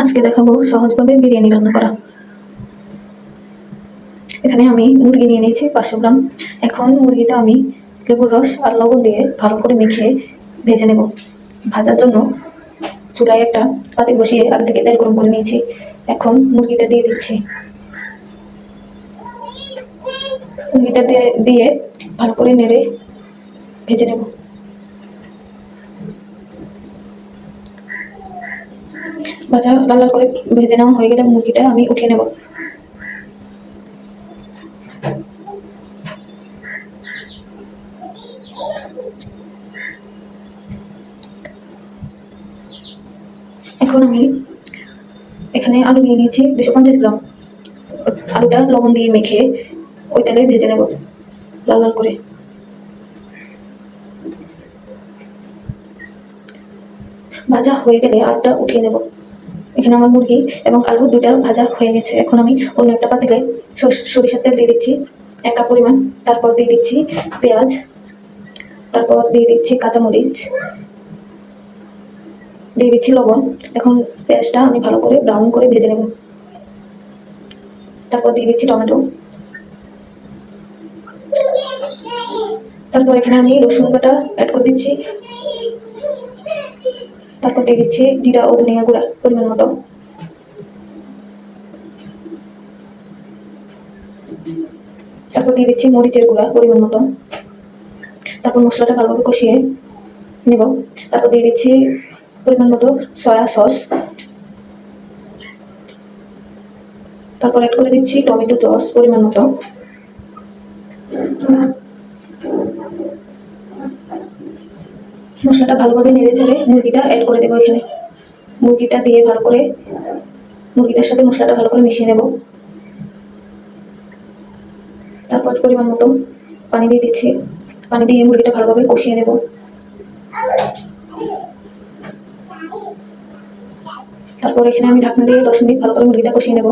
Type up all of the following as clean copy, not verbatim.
আজকে দেখাবো সহজভাবে বিরিয়ানি রান্না করা। এখানে আমি মুরগি নিয়ে নিয়েছি 500 গ্রাম। এখন মুরগিটা আমি লেবুর রস আর লবণ দিয়ে ভালো করে মেখে ভেজে নেব। ভাজার জন্য চুলায় একটা পাতিল বসিয়ে আগে থেকে তেল গরম করে নিয়েছি। এখন মুরগিটা দিয়ে দিচ্ছি। মুরগিটা দিয়ে ভালো করে নেড়ে ভেজে নেব। ভাজা লাল লাল করে ভেজে নেওয়া হয়ে গেলে মুরগিটা আমি উঠিয়ে নেব। এখন আমি এখানে আলু নিয়ে নিয়েছি 250 গ্রাম। আলুটা লবণ দিয়ে মেখে ওই তেলে ভেজে নেব লাল লাল করে। ভাজা হয়ে গেলে আলুটা উঠিয়ে নেব। এখানে আমার মুরগি এবং আলু দুটা ভাজা হয়ে গেছে। এখন আমি অন্য একটা পাতিলে সরিষার তেল দিয়ে দিচ্ছি 1 কাপ পরিমাণ। তারপর দিয়ে দিচ্ছি পেঁয়াজ, তারপর দিয়ে দিচ্ছি কাঁচামরিচ, দিয়ে দিচ্ছি লবণ। এখন পেঁয়াজটা আমি ভালো করে ব্রাউন করে ভেজে নেব। তারপর দিয়ে দিচ্ছি টমেটো। তারপর এখানে আমি রসুন বাটা অ্যাড করে দিচ্ছি। তারপর দিয়ে দিচ্ছি জিরা ও ধনিয়া গুঁড়া পরিমাণ মতো। তারপর দিয়ে দিচ্ছি মরিচের গুঁড়া পরিমাণ মতো। তারপর মশলাটা ভালোভাবে কষিয়ে নেব। তারপর দিয়ে দিচ্ছি পরিমাণ মতো সয়া সস। তারপর অ্যাড করে দিচ্ছি টমেটো সস পরিমাণ মতো। মশলাটা ভালোভাবে নেড়ে চেড়ে মুরগিটা অ্যাড করে দেবো। এখানে মুরগিটা দিয়ে ভালো করে মুরগিটার সাথে মশলাটা ভালো করে মিশিয়ে নেব। তারপর পরিমাণ মতো পানি দিয়ে দিচ্ছি। পানি দিয়ে মুরগিটা ভালোভাবে কষিয়ে নেব। তারপর এখানে আমি ঢাকনা দিয়ে 10 মিনিট ভালো করে মুরগিটা কষিয়ে নেব।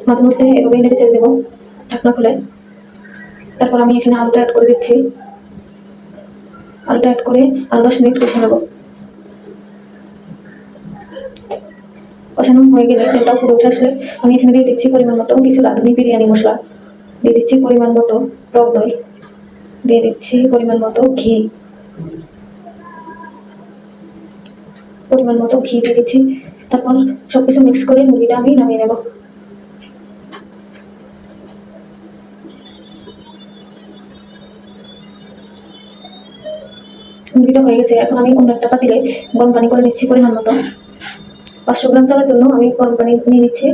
মাঝে মধ্যে এভাবেই নেড়ে চেড়ে দেবো ঢাকনা খুলে। তারপর আমি এখানে আলুটা অ্যাড করে দিচ্ছি। আলুটা অ্যাড করে আরো 10 মিনিট কষিয়ে নেব। কষানো হয়ে গেলে তেলটা উপরে উঠে আসলে আমি এখানে দিয়ে দিচ্ছি পরিমাণ মতো কিছু রাঁধুনি বিরিয়ানি মশলা, দিয়ে দিচ্ছি পরিমাণ মতো টক দই, দিয়ে দিচ্ছি পরিমাণ মতো ঘি, দিয়ে দিচ্ছি। তারপর সবকিছু মিক্স করে মুরগিটা আমি নামিয়ে নেব। মুরগিটা হয়ে গেছে। এখন আমি অন্য একটা পাতিলে গরম পানি করে নিচ্ছি পরিমাণ মতো। 500 গ্রাম চালের জন্য আমি গরম পানি নিয়ে নিচ্ছি।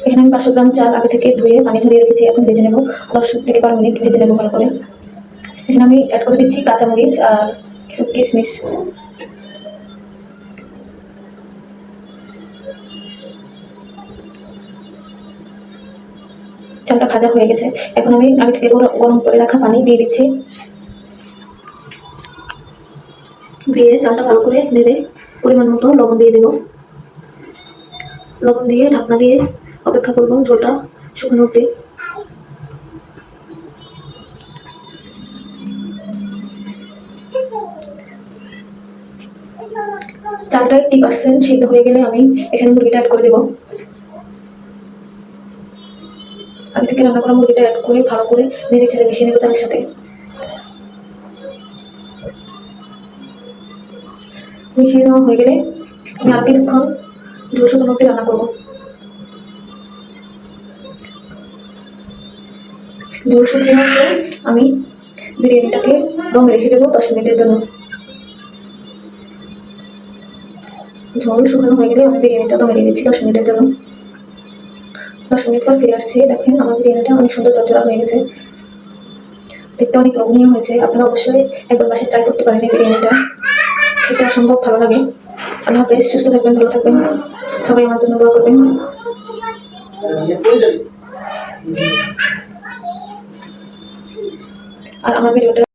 এখানে আমি 500 গ্রাম চাল আগে থেকে ধুয়ে পানি ঝরিয়ে রেখেছি। এখন ভেজে নেব 10 থেকে 12 মিনিট ভেজে নেব ভালো করে। এখানে আমি অ্যাড করে দিচ্ছি কাঁচামরিচ আর কিছু কিশমিশ। চালটা ভাজা হয়ে গেছে। এখন আমি আগে থেকে গরম করে রাখা পানি দিয়ে দিচ্ছি। দিয়ে চালটা ভালো করে নেড়ে পরিমাণ মতো লবণ দিয়ে দেব। লবণ দিয়ে ঢাকনা দিয়ে অপেক্ষা করব ঝোলটা শুকনো অবধি। চালটা 80% সিদ্ধ হয়ে গেলে আমি এখানে মুরগিটা অ্যাড করে দেব। আগে থেকে রান্না করা মুরগিটা অ্যাড করে ভালো করে নেড়ে চেড়ে মিশিয়ে নেব চালের সাথে। মিশিয়ে নেওয়া হয়ে গেলে আমি আর কিছুক্ষণ ঝোল শুকনো অবধি রান্না করবো। ঝোল শুকিয়ে আসলে আমি বিরিয়ানিটাকে দমে রেখে দেবো 10 মিনিটের জন্য। ঝোল শুকানো হয়ে গেলে আমি বিরিয়ানিটা দমে দিয়ে দিচ্ছি 10 মিনিটের জন্য। 10 মিনিট পর ফিরে আসছি। দেখেন আমার বিরিয়ানিটা অনেক সুন্দর ঝরঝরা হয়ে গেছে, দেখতে অনেক লোভনীয় হয়েছে। আপনারা অবশ্যই একবার বাসায় ট্রাই করতে পারেন এই বিরিয়ানিটা, খেতে অসম্ভব ভালো লাগে। আল্লাহ হাফেজ, সুস্থ থাকবেন, ভালো থাকবেন, সবাই আমার জন্য দোয়া করবেন। আর আমার ভিডিওটা